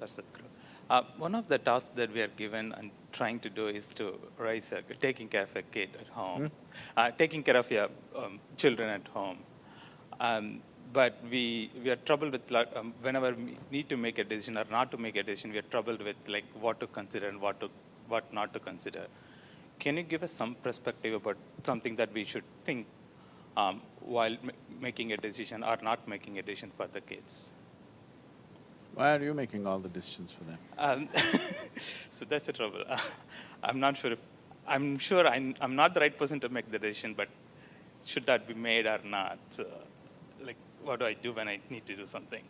Sadhguru. One of the tasks that we are given and trying to do is to taking care of a kid at home, taking care of your children at home. Um, but we are troubled with whenever we need to make a decision or not to make a decision, we are troubled with like what to consider and what not to consider. Can you give us some perspective about something that we should think while making a decision or not making a decision for the kids? Why are you making all the decisions for them? So that's the trouble. I'm not sure if, I'm sure I'm not the right person to make the decision, but should that be made or not? Like, what do I do when I need to do something?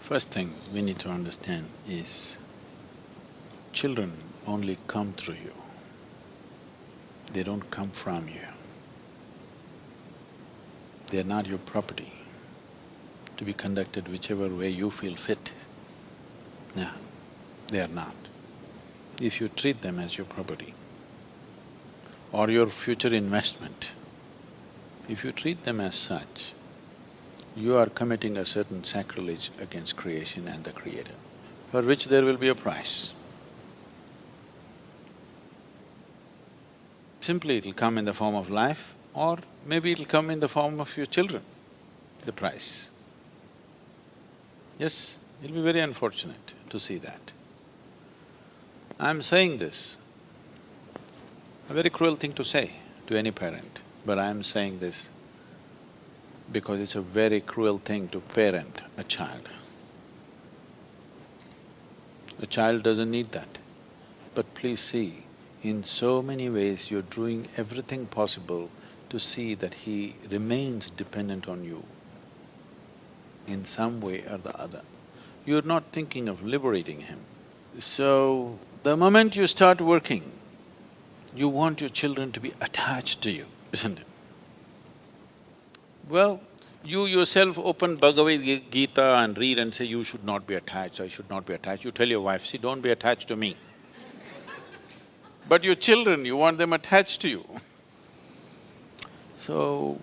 First thing we need to understand is children only come through you. They don't come from you. They are not your property to be conducted whichever way you feel fit. No, they are not. If you treat them as your property or your future investment, if you treat them as such, you are committing a certain sacrilege against creation and the Creator, for which there will be a price. Simply it'll come in the form of life, or maybe it'll come in the form of your children, the price. Yes, it'll be very unfortunate to see that. I'm saying this, a very cruel thing to say to any parent, but I'm saying this because it's a very cruel thing to parent a child. A child doesn't need that. But please see, in so many ways you're doing everything possible to see that he remains dependent on you in some way or the other. You're not thinking of liberating him. So, the moment you start working, you want your children to be attached to you, isn't it? Well, you yourself open Bhagavad Gita and read and say, you should not be attached, I should not be attached. You tell your wife, see, don't be attached to me. But your children, you want them attached to you. So,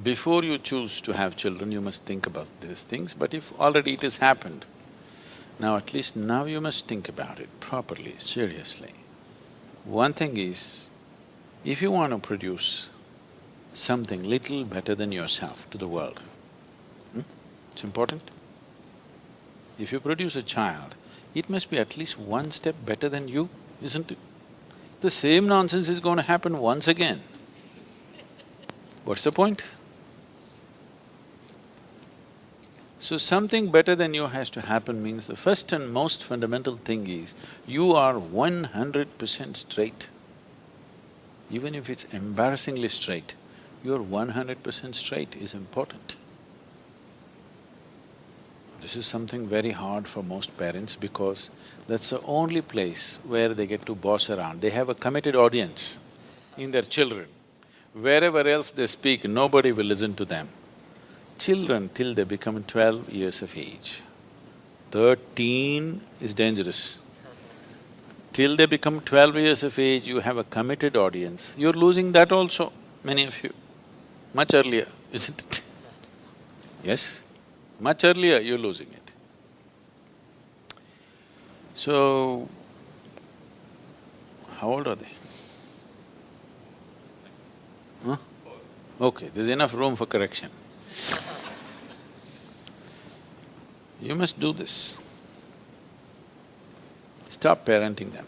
before you choose to have children, you must think about these things, but if already it has happened, now at least now you must think about it properly, seriously. One thing is, if you want to produce something little better than yourself to the world, it's important. If you produce a child, it must be at least one step better than you, isn't it? The same nonsense is going to happen once again. What's the point? So something better than you has to happen means the first and most fundamental thing is, you are 100% straight. Even if it's embarrassingly straight, you're 100% straight is important. This is something very hard for most parents because that's the only place where they get to boss around. They have a committed audience in their children. Wherever else they speak, nobody will listen to them. Children till they become 12 years of age, 13 is dangerous. Till they become 12 years of age, you have a committed audience. You're losing that also, many of you, much earlier, isn't it? Yes, much earlier you're losing it. So, how old are they? Huh? Okay, there's enough room for correction. You must do this. Stop parenting them.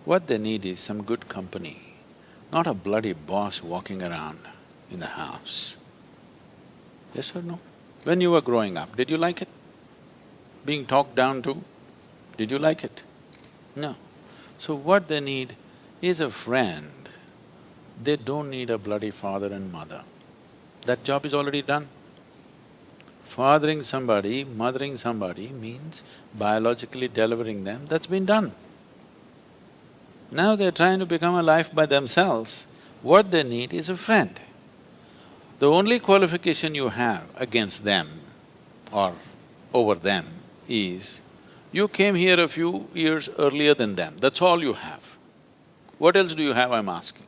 What they need is some good company, not a bloody boss walking around in the house. Yes or no? When you were growing up, did you like it? Being talked down to, did you like it? No. So what they need is a friend. They don't need a bloody father and mother. That job is already done. Fathering somebody, mothering somebody means biologically delivering them, that's been done. Now they're trying to become a life by themselves. What they need is a friend. The only qualification you have against them or over them is, You came here a few years earlier than them, that's all you have. What else do you have, I'm asking?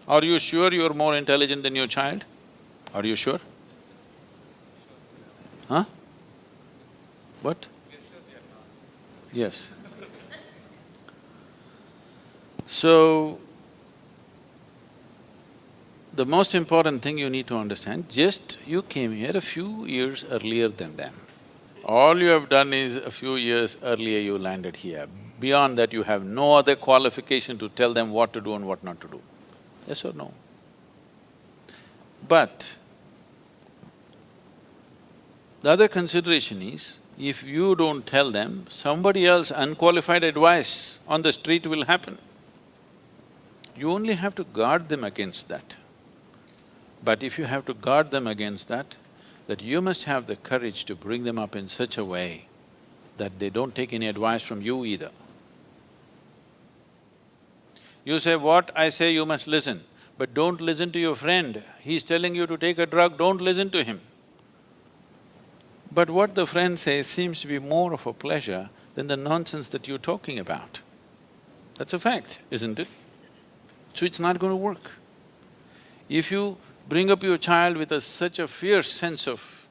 Are you sure you're more intelligent than your child? Are you sure? Huh? What? Yes. So, the most important thing you need to understand, just you came here a few years earlier than them. All you have done is a few years earlier you landed here. Beyond that, you have no other qualification to tell them what to do and what not to do. Yes or no? But the other consideration is, if you don't tell them, somebody else unqualified advice on the street will happen. You only have to guard them against that. But if you have to guard them against that you must have the courage to bring them up in such a way that they don't take any advice from you either. You say, what I say you must listen, but don't listen to your friend. He's telling you to take a drug, don't listen to him. But what the friend says seems to be more of a pleasure than the nonsense that you're talking about. That's a fact, isn't it? So it's not going to work. If you bring up your child with such a fierce sense of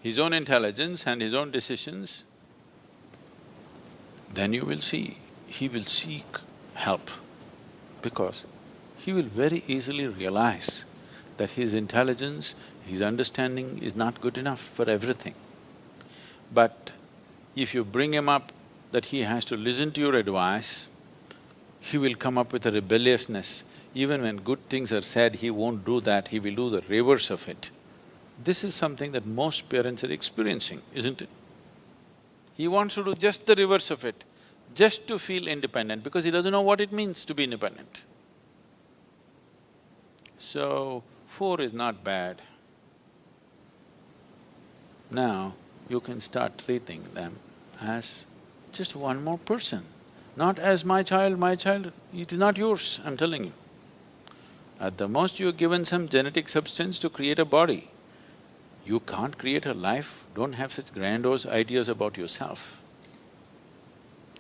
his own intelligence and his own decisions, then you will see, he will seek help, because he will very easily realize that his intelligence, his understanding is not good enough for everything. But if you bring him up that he has to listen to your advice, he will come up with a rebelliousness. Even when good things are said, he won't do that, he will do the reverse of it. This is something that most parents are experiencing, isn't it? He wants to do just the reverse of it, just to feel independent, because he doesn't know what it means to be independent. So, 4 is not bad. Now, you can start treating them as just one more person, not as my child, it is not yours, I'm telling you. At the most, you're given some genetic substance to create a body. You can't create a life, don't have such grandiose ideas about yourself.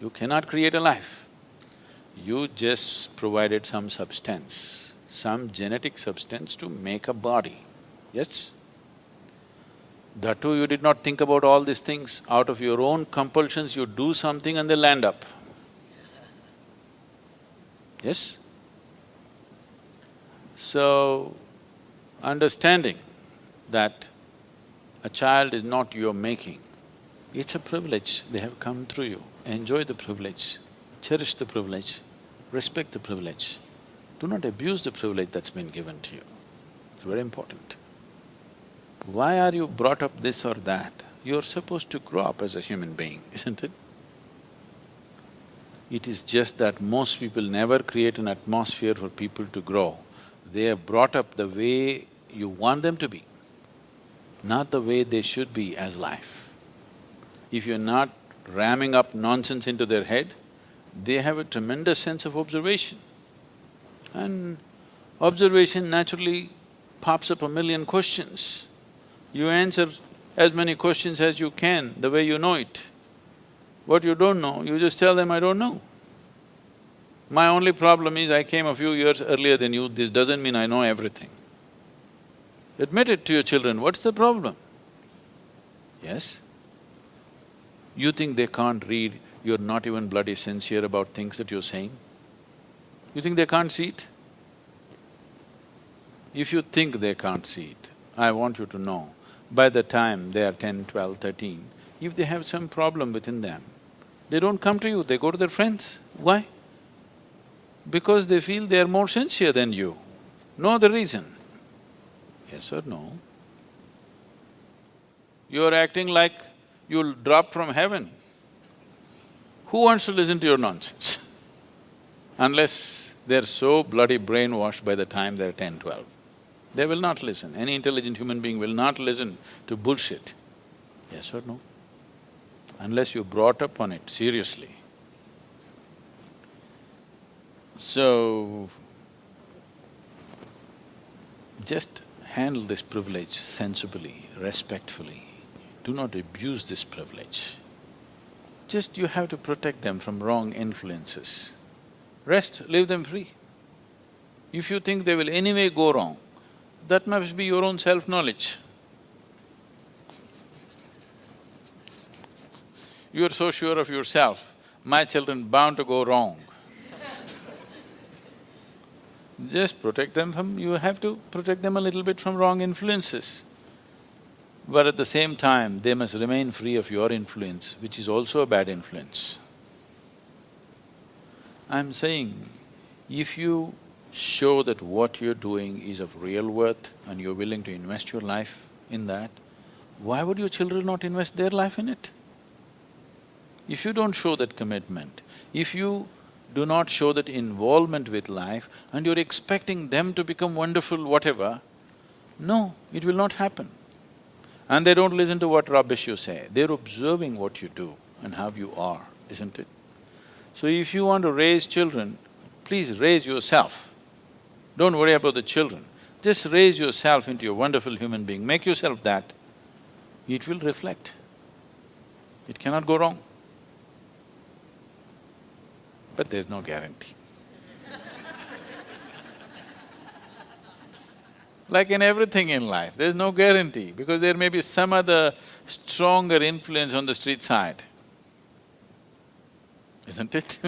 You cannot create a life. You just provided some substance, some genetic substance to make a body, yes? That too, you did not think about all these things. Out of your own compulsions, you do something and they land up. Yes? So, understanding that a child is not your making, it's a privilege, they have come through you. Enjoy the privilege, cherish the privilege, respect the privilege. Do not abuse the privilege that's been given to you. It's very important. Why are you brought up this or that? You're supposed to grow up as a human being, isn't it? It is just that most people never create an atmosphere for people to grow. They are brought up the way you want them to be, not the way they should be as life. If you're not ramming up nonsense into their head, they have a tremendous sense of observation. And observation naturally pops up a million questions. You answer as many questions as you can, the way you know it. What you don't know, you just tell them, I don't know. My only problem is I came a few years earlier than you, this doesn't mean I know everything. Admit it to your children, what's the problem? Yes? You think they can't read, you're not even bloody sincere about things that you're saying? You think they can't see it? If you think they can't see it, I want you to know, by the time they are 10, 12, 13, if they have some problem within them, they don't come to you, they go to their friends. Why? Because they feel they are more sincere than you. No other reason. Yes or no? You're acting like you'll drop from heaven. Who wants to listen to your nonsense? Unless they're so bloody brainwashed by the time they're 10, 12. They will not listen. Any intelligent human being will not listen to bullshit. Yes or no? Unless you're brought up on it seriously. So, just handle this privilege sensibly, respectfully. do not abuse this privilege. Just you have to protect them from wrong influences. Rest, leave them free. If you think they will anyway go wrong, that must be your own self-knowledge. You are so sure of yourself, my children bound to go wrong. Just protect them from… you have to protect them a little bit from wrong influences. But at the same time, they must remain free of your influence, which is also a bad influence. I'm saying, if you show that what you're doing is of real worth and you're willing to invest your life in that, why would your children not invest their life in it? If you don't show that commitment, if you do not show that involvement with life and you're expecting them to become wonderful whatever, no, it will not happen. And they don't listen to what rubbish you say, they're observing what you do and how you are, isn't it? So if you want to raise children, please raise yourself. Don't worry about the children, just raise yourself into a wonderful human being, make yourself that. It will reflect. It cannot go wrong. But there's no guarantee. Like in everything in life, there's no guarantee because there may be some other stronger influence on the street side, isn't it?